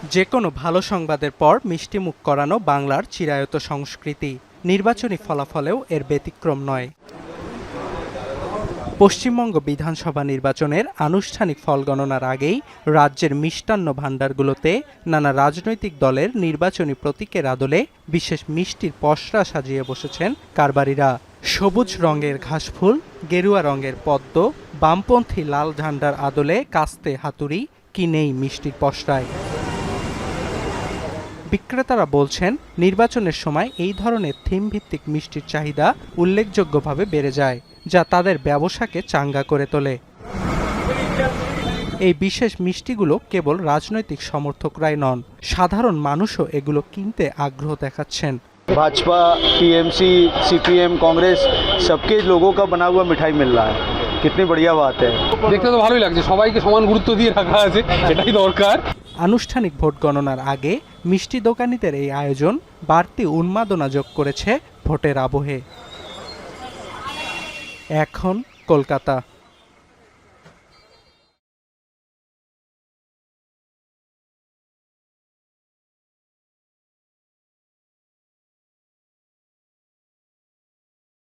যে কোনো ভালো সংবাদের পর মিষ্টিমুখ করানো বাংলার চিরায়ত সংস্কৃতি। নির্বাচনী ফলাফলেও এর ব্যতিক্রম নয়। পশ্চিমবঙ্গ বিধানসভা নির্বাচনের আনুষ্ঠানিক ফল গণনার আগেই রাজ্যের মিষ্টান্ন ভাণ্ডারগুলোতে নানা রাজনৈতিক দলের নির্বাচনী প্রতীকের আদলে বিশেষ মিষ্টির পসরা সাজিয়ে বসেছেন কারবারিরা। সবুজ রঙের ঘাসফুল, গেরুয়া রঙের পদ্ম, বামপন্থী লাল ঝান্ডার আদলে কাস্তে হাতুড়ি কি নেই মিষ্টির পসরায়। বিক্রেতারা বলছেন, নির্বাচনের সময় এই ধরনের থিম ভিত্তিক মিষ্টির চাহিদা উল্লেখযোগ্যভাবে বেড়ে যায়, যা তাদের ব্যবসাকে চাঙ্গা করে তোলে। এই বিশেষ মিষ্টিগুলো কেবল রাজনৈতিক সমর্থকরাই নন, সাধারণ মানুষও এগুলো কিনতে আগ্রহ দেখাচ্ছেন। भाजपा, टीएमसी, सीपीएम, कांग्रेस सबके लोगों का बना हुआ मिठाई मिल रहा है। कितनी बढ़िया बात है। দেখতে তো ভালোই লাগছে, সবাইকে সমান গুরুত্ব দিয়ে রাখা আছে, এটাই দরকার। আনুষ্ঠানিক ভোট গণনার আগে মিষ্টি দোকানিদের এই আয়োজন বাড়তি উন্মাদনা যোগ করেছে ভোটের আবহে। এখন কলকাতা।